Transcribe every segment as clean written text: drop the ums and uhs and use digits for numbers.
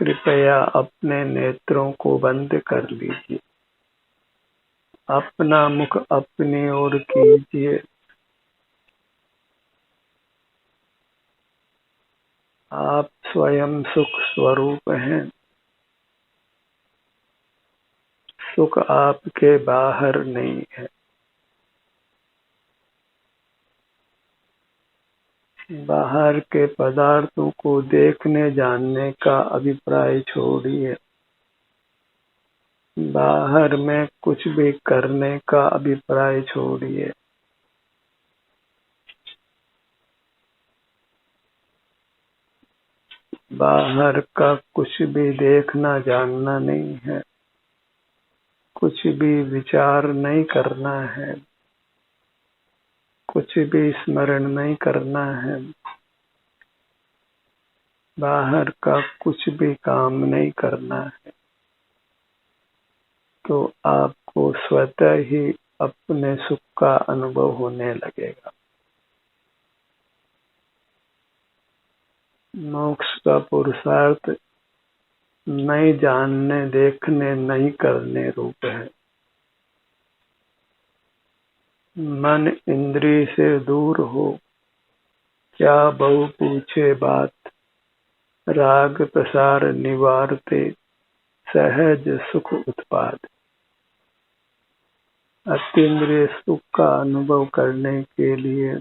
कृपया अपने नेत्रों को बंद कर लीजिए। अपना मुख अपनी ओर कीजिए। आप स्वयं सुख स्वरूप हैं। सुख आपके बाहर नहीं है। बाहर के पदार्थों को देखने जानने का अभिप्राय छोड़िए। बाहर में कुछ भी करने का अभिप्राय छोड़िए। बाहर का कुछ भी देखना जानना नहीं है। कुछ भी विचार नहीं करना है। कुछ भी स्मरण नहीं करना है। बाहर का कुछ भी काम नहीं करना है। तो आपको स्वतः ही अपने सुख का अनुभव होने लगेगा। मोक्ष का पुरुषार्थ नहीं जानने, देखने, नहीं करने रूप है। मन इंद्रिय से दूर हो, क्या बहु पूछे बात, राग प्रसार निवारते, सहज सुख उत्पाद। अतीन्द्रिय सुख का अनुभव करने के लिए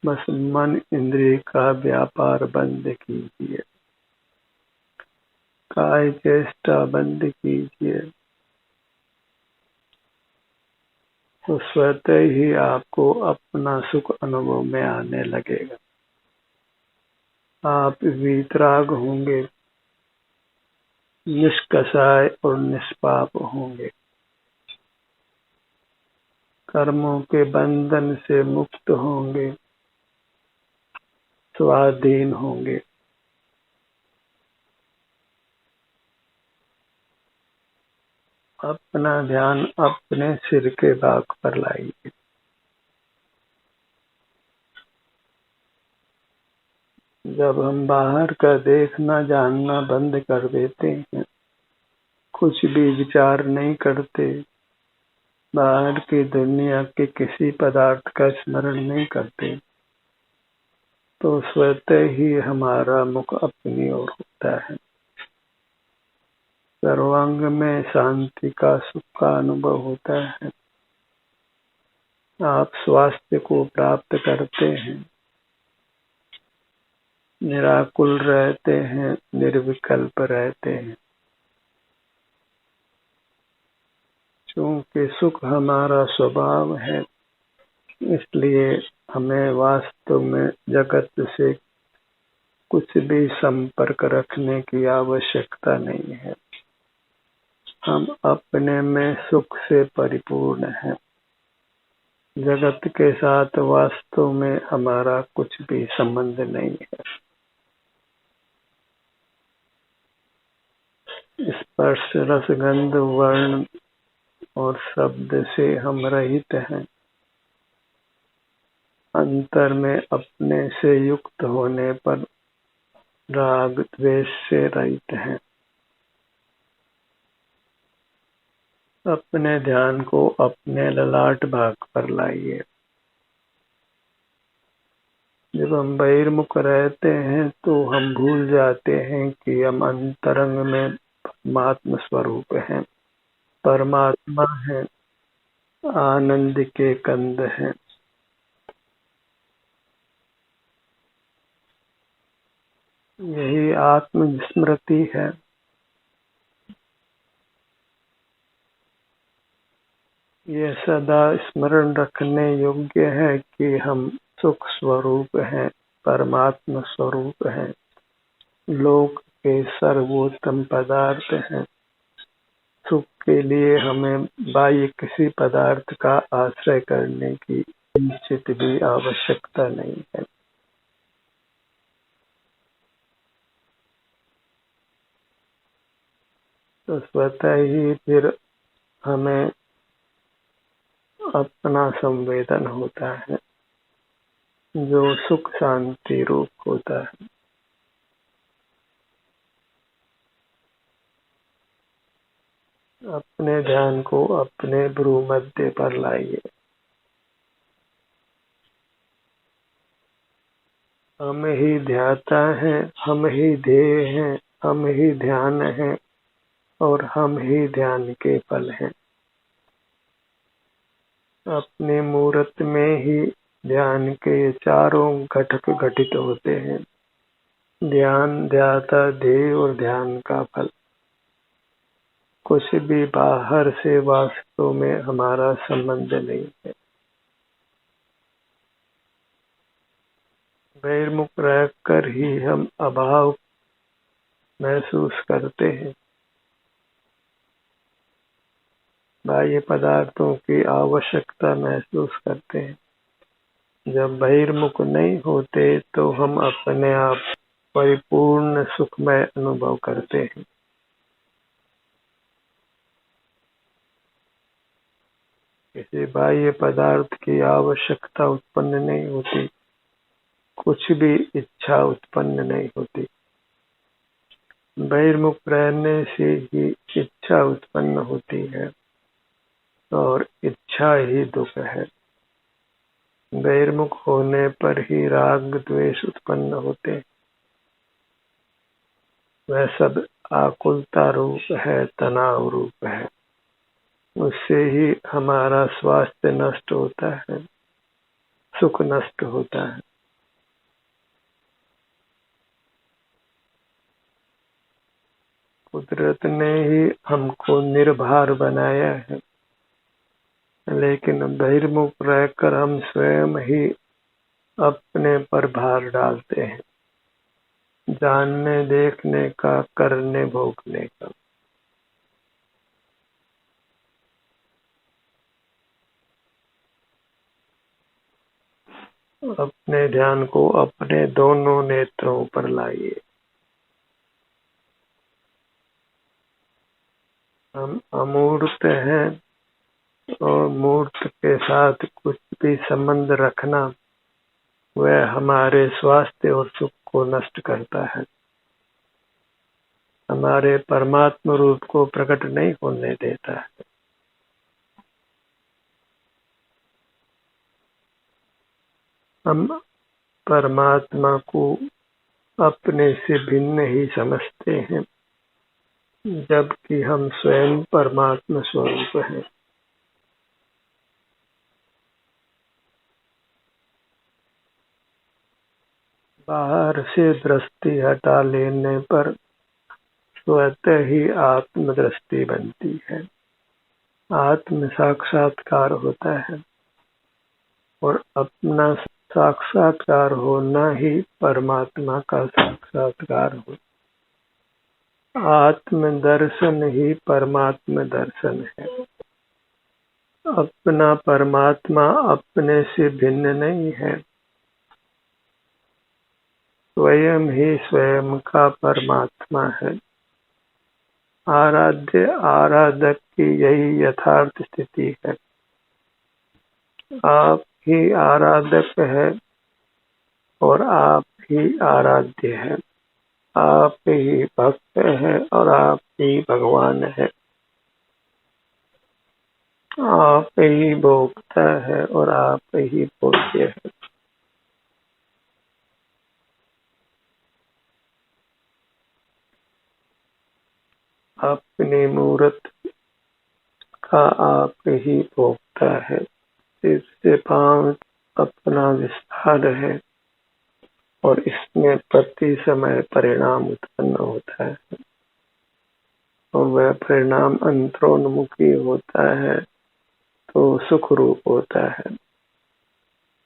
बस मन इंद्रिय का व्यापार बंद कीजिए। काय चेष्टा बंद कीजिए, तो स्वतः ही आपको अपना सुख अनुभव में आने लगेगा। आप वीतराग होंगे, निष्कषाय और निष्पाप होंगे। कर्मों के बंधन से मुक्त होंगे, स्वाधीन होंगे। अपना ध्यान अपने सिर के भाग पर लाइए। जब हम बाहर का देखना जानना बंद कर देते हैं, कुछ भी विचार नहीं करते, बाहर की दुनिया के किसी पदार्थ का स्मरण नहीं करते, तो स्वतः ही हमारा मुख अपनी ओर होता है। सर्वांग में शांति का, सुख का अनुभव होता है। आप स्वास्थ्य को प्राप्त करते हैं, निराकुल रहते हैं, निर्विकल्प रहते हैं। क्योंकि सुख हमारा स्वभाव है, इसलिए हमें वास्तव में जगत से कुछ भी संपर्क रखने की आवश्यकता नहीं है। हम अपने में सुख से परिपूर्ण हैं। जगत के साथ वास्तव में हमारा कुछ भी संबंध नहीं है। स्पर्श, रसगंध, वर्ण और शब्द से हम रहित हैं। अंतर में अपने से युक्त होने पर राग द्वेष से रहित हैं। अपने ध्यान को अपने ललाट भाग पर लाइए। जब हम बहिर्मुख रहते हैं तो हम भूल जाते हैं कि हम अंतरंग में परमात्मा स्वरूप हैं, परमात्मा है, आनंद के कंद हैं। यही आत्म स्मृति है। यह सदा स्मरण रखने योग्य है कि हम सुख स्वरूप हैं, परमात्मा स्वरूप हैं, लोक के सर्वोत्तम पदार्थ हैं। सुख के लिए हमें बाह्य किसी पदार्थ का आश्रय करने की निश्चित भी आवश्यकता नहीं है। तो स्वतः ही फिर हमें अपना संवेदन होता है, जो सुख शांति रूप होता है। अपने ध्यान को अपने भ्रू मध्य पर लाइए। हम ही ध्याता हैं, हम ही ध्येय हैं, हम ही ध्यान हैं और हम ही ध्यान के फल हैं। अपने मूर्त में ही ध्यान के चारों घटक घटित होते हैं: ध्यान, ध्याता, ध्येय और ध्यान का फल। कुछ भी बाहर से वास्तव में हमारा संबंध नहीं है। बहिर्मुख रहकर ही हम अभाव महसूस करते हैं, बाह्य पदार्थों की आवश्यकता महसूस करते हैं। जब बहिर्मुख नहीं होते तो हम अपने आप परिपूर्ण सुखमय अनुभव करते हैं। किसी बाह्य पदार्थ की आवश्यकता उत्पन्न नहीं होती, कुछ भी इच्छा उत्पन्न नहीं होती। बहिर्मुख रहने से ही इच्छा उत्पन्न होती है और इच्छा ही दुख है। बहिर्मुख होने पर ही राग द्वेष उत्पन्न होते हैं। वह सब आकुलता रूप है, तनाव रूप है। उससे ही हमारा स्वास्थ्य नष्ट होता है, सुख नष्ट होता है। कुदरत ने ही हमको निर्भर बनाया है, लेकिन बहिर्मुख रहकर हम स्वयं ही अपने पर भार डालते हैं, जानने, देखने का, करने, भोगने का। अपने ध्यान को अपने दोनों नेत्रों पर लाइए। हम अमूर्त हैं और मूर्त के साथ कुछ भी संबंध रखना वह हमारे स्वास्थ्य और सुख को नष्ट करता है, हमारे परमात्मा रूप को प्रकट नहीं होने देता है। हम परमात्मा को अपने से भिन्न ही समझते हैं, जबकि हम स्वयं परमात्मा स्वरूप हैं। बाहर से दृष्टि हटा लेने पर स्वतः ही आत्मदृष्टि बनती है, आत्म साक्षात्कार होता है और अपना साक्षात्कार होना ही परमात्मा का साक्षात्कार हो। आत्म दर्शन ही परमात्मा दर्शन है। अपना परमात्मा अपने से भिन्न नहीं है, स्वयं ही स्वयं का परमात्मा है। आराध्य आराधक की यही यथार्थ स्थिति है। आप ही आराधक है और आप ही आराध्य है। आप ही भक्त है और आप ही भगवान है। आप ही भोगता है और आप ही भोग्य है। अपनी मूर्त का आप ही भोगता है। इससे पांव अपना विस्तार है और इसमें प्रति समय परिणाम उत्पन्न होता है और वह परिणाम अंतरोन्मुखी होता है तो सुख रूप होता है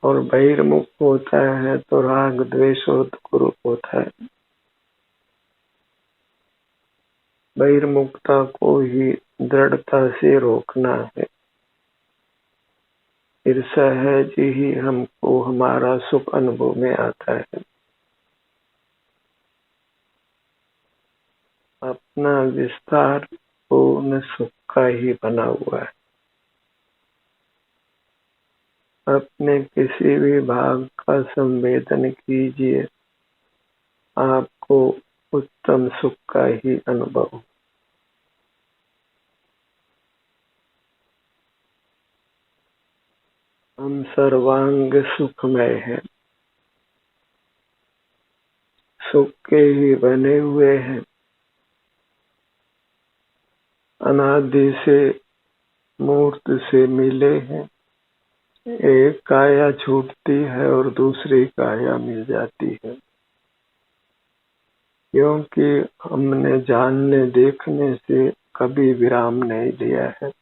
और बहिर्मुख होता है तो राग द्वेष और दुख रूप होता है। बहिर्मुखता को ही दृढ़ता से रोकना है। फिर सहज ही हमको हमारा सुख अनुभव में आता है। अपना विस्तार पूर्ण सुख का ही बना हुआ है। अपने किसी भी भाग का संवेदन कीजिए, आपको उत्तम सुख का ही अनुभव। हम सर्वांग सुखमय हैं, सुख के ही बने हुए हैं। अनादि से मूर्त से मिले हैं। एक काया छूटती है और दूसरी काया मिल जाती है, क्योंकि हमने जानने देखने से कभी विराम नहीं लिया है।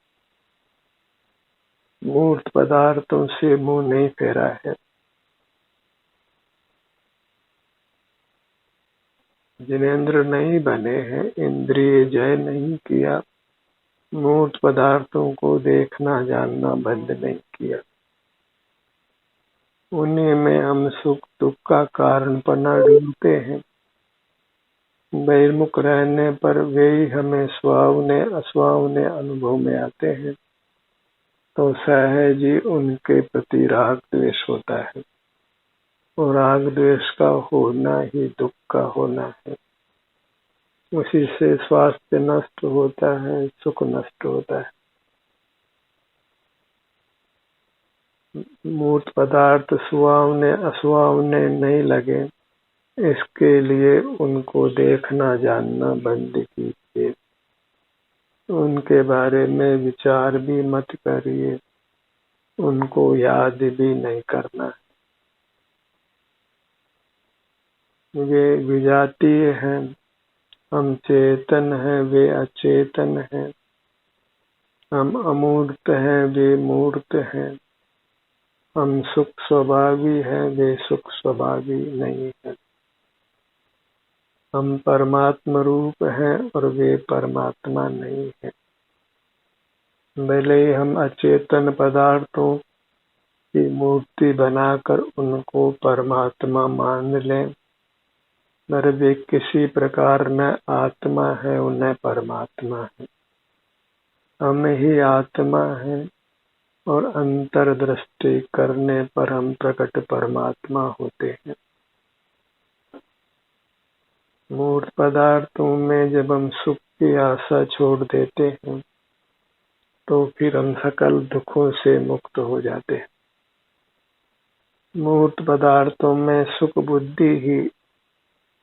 मूर्त पदार्थों से मुंह नहीं फेरा है। जिनेंद्र नहीं बने हैं, इंद्रिय जय नहीं किया, मूर्त पदार्थों को देखना जानना बंद नहीं किया। उन्हीं में हम सुख दुख का कारण पना ढूंढते हैं। बहिर्मुख रहने पर वे ही हमें स्वावने अस्वावने अनुभव में आते हैं, तो सहज ही उनके प्रति राग द्वेष होता है, और राग द्वेष का होना ही दुख का होना है। उसी से स्वास्थ्य नष्ट होता है, सुख नष्ट होता है। मूर्त पदार्थ सुहावने असुहावने नहीं लगे, इसके लिए उनको देखना जानना बंद कीजिए। उनके बारे में विचार भी मत करिए, उनको याद भी नहीं करना। वे विजातीय हैं, हम चेतन हैं, वे अचेतन हैं। हम अमूर्त हैं, वे मूर्त हैं। हम सुख स्वभावी हैं, वे सुख स्वभावी नहीं हैं। हम परमात्मा रूप हैं और वे परमात्मा नहीं हैं। भले ही हम अचेतन पदार्थों की मूर्ति बनाकर उनको परमात्मा मान लें, पर वे किसी प्रकार न आत्मा है और न परमात्मा है। हम ही आत्मा है, और अंतर्दृष्टि करने पर हम प्रकट परमात्मा होते हैं। मूर्त पदार्थों में जब हम सुख की आशा छोड़ देते हैं, तो फिर हम सकल दुखों से मुक्त हो जाते हैं। मूर्त पदार्थों में सुख बुद्धि ही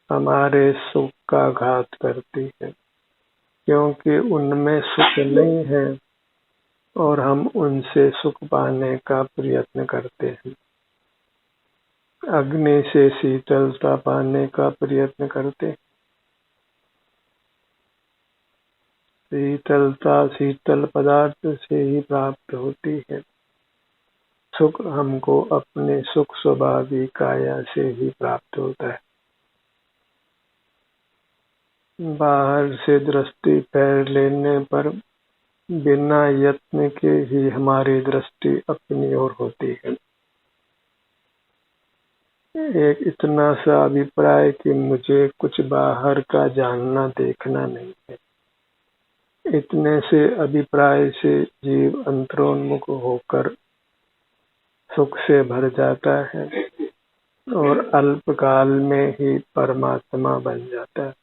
हमारे सुख का घात करती है, क्योंकि उनमें सुख नहीं है और हम उनसे सुख पाने का प्रयत्न करते हैं। अग्नि से शीतलता पाने का प्रयत्न करते हैं। शीतलता शीतल पदार्थ से ही प्राप्त होती है। सुख हमको अपने सुख स्वभावी काया से ही प्राप्त होता है। बाहर से दृष्टि फेर लेने पर बिना यत्न के ही हमारी दृष्टि अपनी ओर होती है। एक इतना सा अभिप्राय कि मुझे कुछ बाहर का जानना देखना नहीं है, इतने से अभिप्राय से जीव अंतरोन्मुख होकर सुख से भर जाता है और अल्पकाल में ही परमात्मा बन जाता है।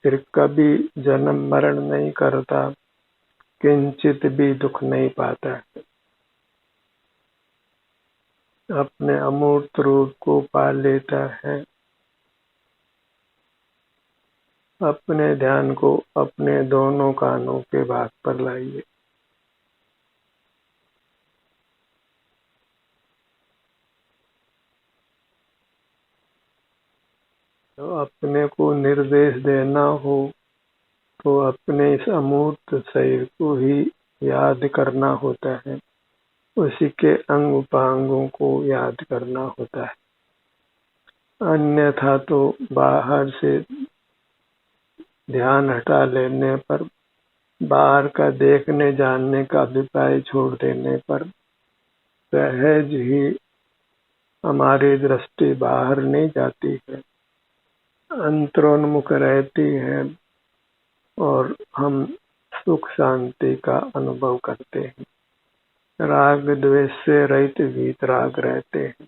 फिर कभी जन्म मरण नहीं करता, किंचित भी दुख नहीं पाता है। अपने अमूर्त रूप को पा लेता है। अपने ध्यान को अपने दोनों कानों के भाग पर लाइए। तो अपने को निर्देश देना हो तो अपने इस अमूर्त शरीर को ही याद करना होता है, उसी के अंग उपांगों को याद करना होता है। अन्यथा तो बाहर से ध्यान हटा लेने पर, बाहर का देखने जानने का अभिप्राय छोड़ देने पर सहज ही हमारी दृष्टि बाहर नहीं जाती है, अंतरोन्मुख रहती है और हम सुख शांति का अनुभव करते हैं। राग द्वेष से रहित वीतराग रहते हैं।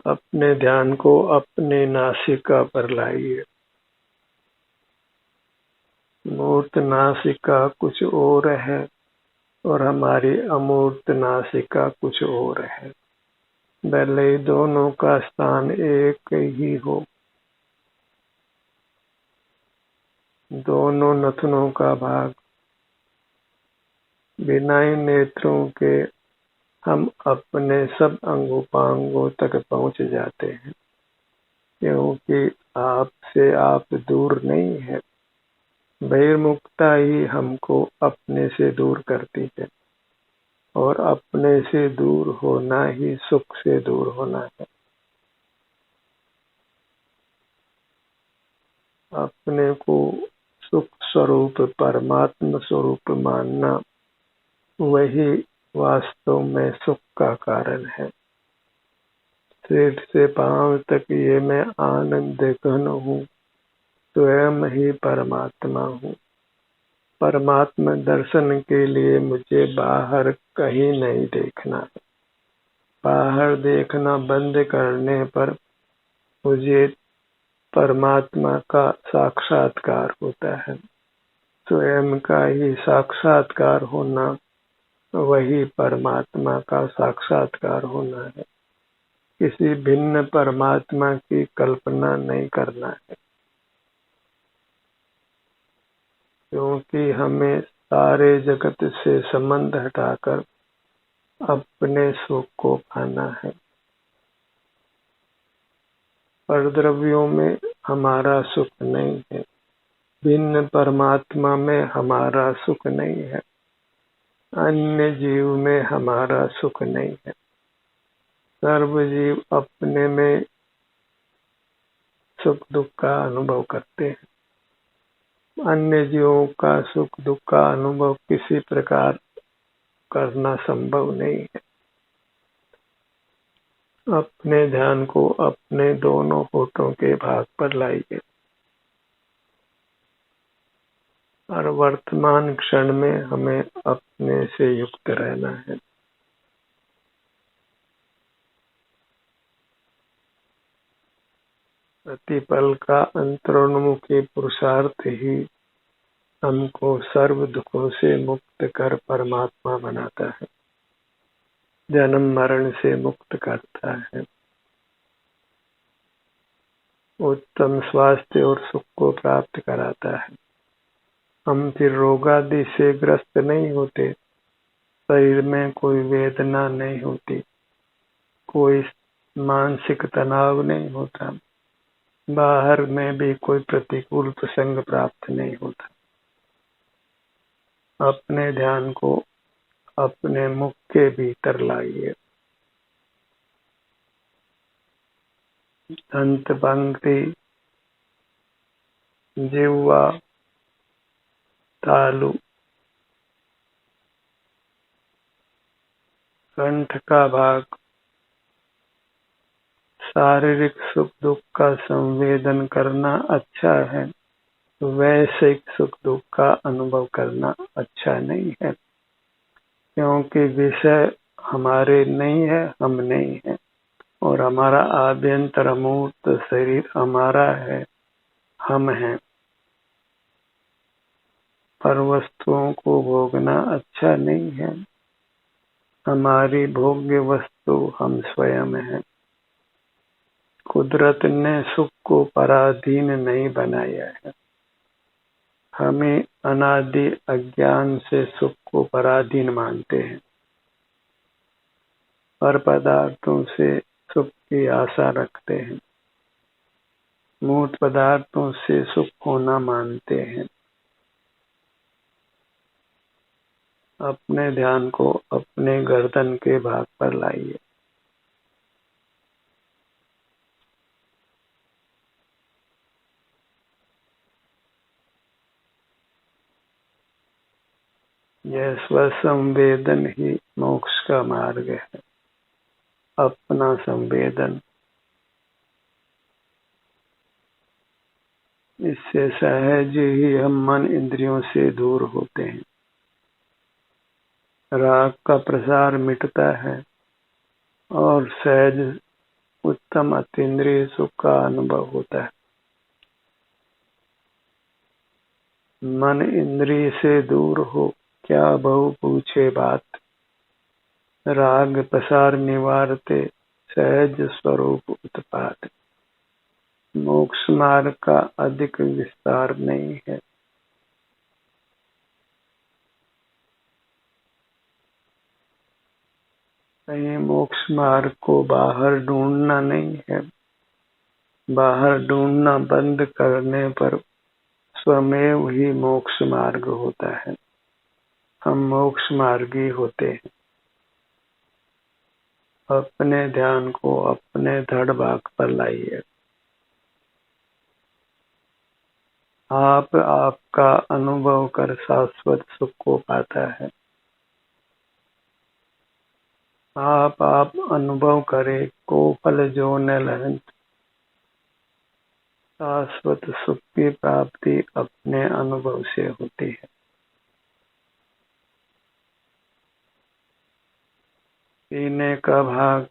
अपने ध्यान को अपने नासिका पर लाइए। मूर्त नासिका कुछ और है और हमारी अमूर्त नासिका कुछ और है। भले ही दोनों का स्थान एक ही हो, दोनों नथनों का भाग, बिना इन नेत्रों के हम अपने सब अंगोपांगों तक पहुंच जाते हैं, क्योंकि आपसे आप दूर नहीं है। बहिर्मुखता ही हमको अपने से दूर करती है, और अपने से दूर होना ही सुख से दूर होना है। अपने को सुख स्वरूप परमात्मा स्वरूप मानना, वही वास्तव में सुख का कारण है। सिर से पांव तक ये मैं आनंद घन हूँ, स्वयं ही परमात्मा हूँ। परमात्मा दर्शन के लिए मुझे बाहर कहीं नहीं देखना है। बाहर देखना बंद करने पर मुझे परमात्मा का साक्षात्कार होता है। स्वयं का ही साक्षात्कार होना, वही परमात्मा का साक्षात्कार होना है। किसी भिन्न परमात्मा की कल्पना नहीं करना है, क्योंकि हमें सारे जगत से संबंध हटाकर अपने सुख को पाना है। परद्रव्यों में हमारा सुख नहीं है, भिन्न परमात्मा में हमारा सुख नहीं है, अन्य जीव में हमारा सुख नहीं है। सर्व जीव अपने में सुख दुख का अनुभव करते हैं। अन्य जीवों का सुख दुख का अनुभव किसी प्रकार करना संभव नहीं है। अपने ध्यान को अपने दोनों होठों के भाग पर लाइए और वर्तमान क्षण में हमें अपने से युक्त रहना है। प्रतिपल का अंतरोन्मुखी पुरुषार्थ ही हमको सर्व दुखों से मुक्त कर परमात्मा बनाता है, जन्म मरण से मुक्त करता है, उत्तम स्वास्थ्य और सुख को प्राप्त कराता है। हम फिर रोगादि से ग्रस्त नहीं होते, शरीर में कोई वेदना नहीं होती, कोई मानसिक तनाव नहीं होता, बाहर में भी कोई प्रतिकूल प्रसंग प्राप्त नहीं होता। अपने ध्यान को अपने मुख के भीतर लाइए। अंत पंक्ति, जिह्वा, तालु, कंठ का भाग, शारीरिक सुख दुख का संवेदन करना अच्छा है, वैश्विक सुख दुख का अनुभव करना अच्छा नहीं है, क्योंकि विषय हमारे नहीं है, हम नहीं है, और हमारा आभ्यंतर अमूर्त शरीर हमारा है, हम हैं। पर वस्तुओं को भोगना अच्छा नहीं है। हमारी भोग्य वस्तु हम स्वयं हैं। कुदरत ने सुख को पराधीन नहीं बनाया है। हमें अनादि अज्ञान से सुख को पराधीन मानते हैं, पर पदार्थों से सुख की आशा रखते हैं, मूर्त पदार्थों से सुख होना मानते हैं। अपने ध्यान को अपने गर्दन के भाग पर लाइए। यह स्वसंवेदन ही मोक्ष का मार्ग है। अपना संवेदन, इससे सहज ही हम मन इंद्रियों से दूर होते हैं। राग का प्रसार मिटता है और सहज उत्तम अतीन्द्रिय सुख का अनुभव होता है। मन इंद्रिय से दूर हो क्या बहु पूछे बात, राग प्रसार निवारते सहज स्वरूप उत्पाद। मोक्ष मार्ग का अधिक विस्तार नहीं है। कहीं मोक्ष मार्ग को बाहर ढूंढना नहीं है। बाहर ढूंढना बंद करने पर स्वमेव ही मोक्ष मार्ग होता है। हम मोक्ष मार्गी होते हैं। अपने ध्यान को अपने धड़ भाग पर लाइए। आप आपका अनुभव कर शाश्वत सुख को पाता है। आप अनुभव करे को फल जो न लहंत। शाश्वत सुख की प्राप्ति अपने अनुभव से होती है। पीने का भाग,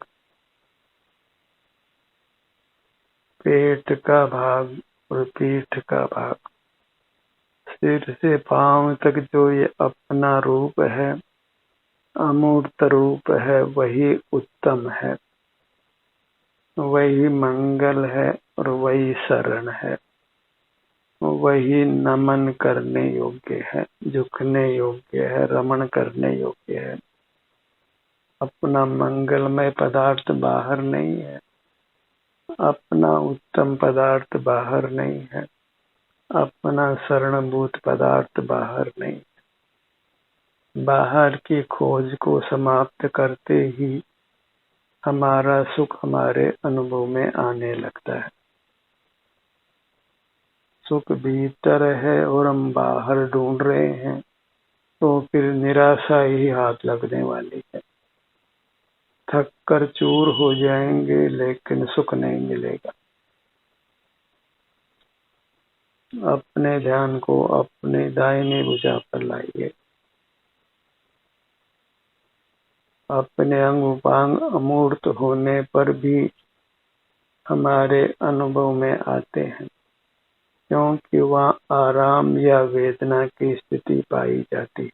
पेट का भाग और पीठ का भाग, सिर से पांव तक जो ये अपना रूप है, अमूर्त रूप है, वही उत्तम है, वही मंगल है और वही शरण है, वही नमन करने योग्य है, झुकने योग्य है, रमण करने योग्य है। अपना मंगलमय पदार्थ बाहर नहीं है। अपना उत्तम पदार्थ बाहर नहीं है। अपना शरणभूत पदार्थ बाहर नहीं। बाहर की खोज को समाप्त करते ही हमारा सुख हमारे अनुभव में आने लगता है। सुख भीतर है और हम बाहर ढूंढ रहे हैं, तो फिर निराशा ही हाथ लगने वाली है। थक कर चूर हो जाएंगे लेकिन सुख नहीं मिलेगा। अपने ध्यान को अपने दाहिनी भुजा पर लाइए। अपने अंग उपांग अमूर्त होने पर भी हमारे अनुभव में आते हैं, क्योंकि वहाँ आराम या वेदना की स्थिति पाई जाती है।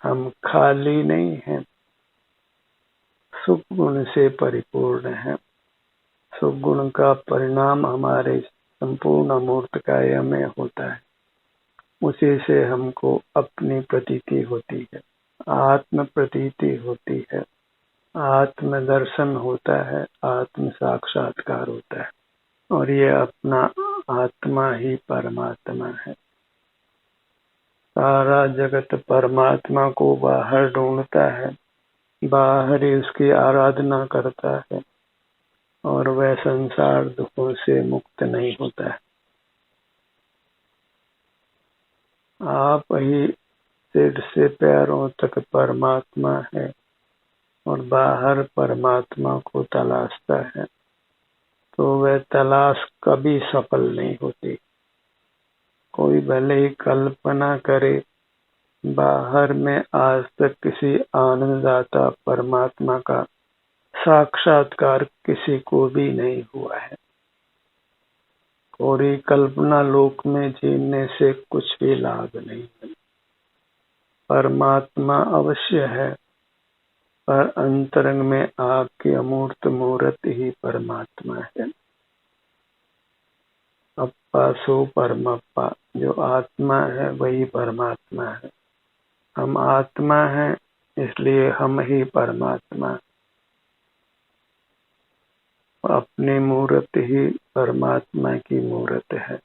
हम खाली नहीं हैं, सुख गुण से परिपूर्ण है। सुख गुण का परिणाम हमारे संपूर्ण अमूर्त काया में होता है। उसी से हमको अपनी प्रतीति होती है, आत्म प्रतीति होती है, आत्म दर्शन होता है, आत्म साक्षात्कार होता है, और ये अपना आत्मा ही परमात्मा है। सारा जगत परमात्मा को बाहर ढूंढता है, बाहर ही उसकी आराधना करता है, और वह संसार दुखों से मुक्त नहीं होता है। आप ही सिर से पैरों तक परमात्मा है और बाहर परमात्मा को तलाशता है, तो वह तलाश कभी सफल नहीं होती। कोई भले ही कल्पना करे, बाहर में आज तक किसी आनंददाता परमात्मा का साक्षात्कार किसी को भी नहीं हुआ है। कोई कल्पना लोक में जीने से कुछ भी लाभ नहीं है। परमात्मा अवश्य है, पर अंतरंग में आपकी अमूर्त मूर्त ही परमात्मा है। अप्पा सो परमप्पा, जो आत्मा है वही परमात्मा है। हम आत्मा हैं, इसलिए हम ही परमात्मा। अपनी मूर्त ही परमात्मा की मूर्त है।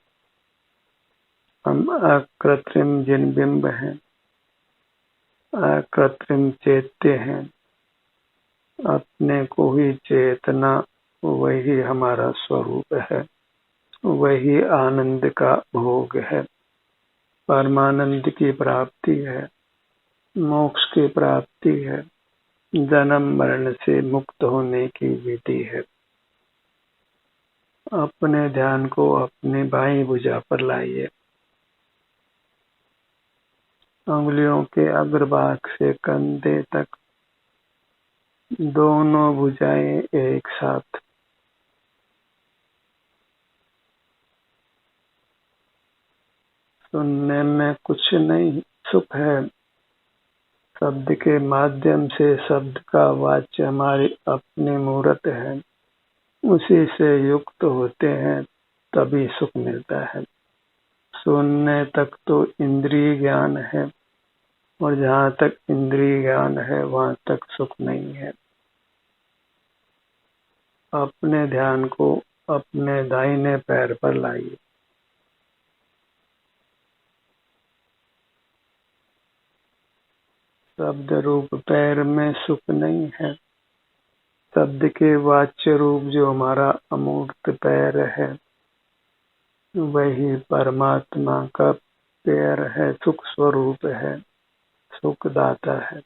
हम अकृत्रिम जिन बिंब हैं, अकृत्रिम चेत्य हैं। अपने को ही चेतना, वही हमारा स्वरूप है, वही आनंद का भोग है, परमानंद की प्राप्ति है, मोक्ष की प्राप्ति है, जन्म मरण से मुक्त होने की विधि है। अपने ध्यान को अपनी बाईं भुजा पर लाइए। उंगलियों के अग्रभाग से कंधे तक दोनों भुजाएं एक साथ। सुनने में कुछ नहीं सुख है। शब्द के माध्यम से शब्द का वाच्य हमारी अपनी मूर्त है, उसी से युक्त होते हैं तभी सुख मिलता है। सुनने तक तो इंद्रिय ज्ञान है, और जहाँ तक इंद्रिय ज्ञान है वहाँ तक सुख नहीं है। अपने ध्यान को अपने दाहिने पैर पर लाइए। शब्द रूप पैर में सुख नहीं है। शब्द के वाच्य रूप जो हमारा अमूर्त पैर है, वही परमात्मा का पैर है, सुख स्वरूप है, सुखदाता है।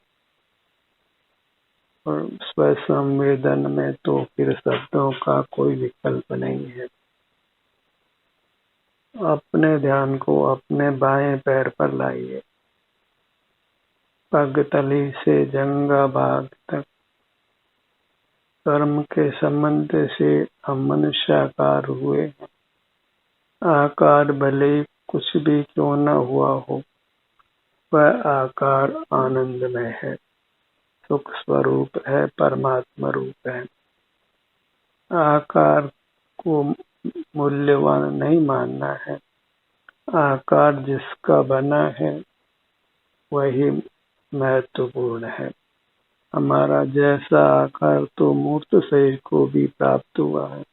और स्वसंवेदन में तो फिर शब्दों का कोई विकल्प नहीं है। अपने ध्यान को अपने बाएं पैर पर लाइए। पगतली से जंगा भाग तक कर्म के संबंध से हम मनुष्याकार हुए हैं। आकार भले कुछ भी क्यों न हुआ हो, वह आकार आनंदमय है, सुख स्वरूप है, परमात्मा रूप है। आकार को मूल्यवान नहीं मानना है। आकार जिसका बना है वही महत्वपूर्ण है। हमारा जैसा आकार तो मूर्त शरीर को भी प्राप्त हुआ है,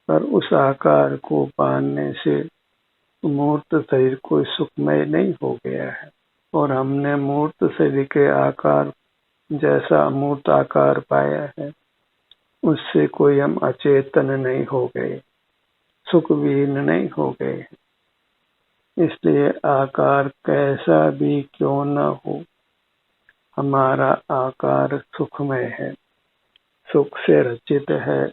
पर उस आकार को पाने से मूर्त शरीर को सुखमय नहीं हो गया है। और हमने मूर्त शरीर के आकार जैसा मूर्त आकार पाया है, उससे कोई हम अचेतन नहीं हो गए, सुखविहीन नहीं हो गए। इसलिए आकार कैसा भी क्यों न हो, हमारा आकार सुखमय है, सुख से रचित है,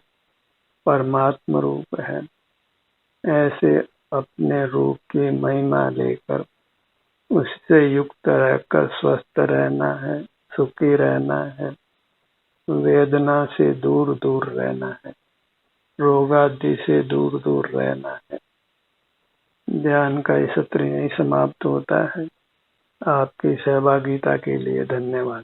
परमात्मा रूप है। ऐसे अपने रूप की महिमा लेकर उससे युक्त रहकर स्वस्थ रहना है, सुखी रहना है, वेदना से दूर दूर रहना है, रोगादि से दूर दूर रहना है। ध्यान का ये सत्र यहीं समाप्त होता है। आपकी सहभागिता के लिए धन्यवाद।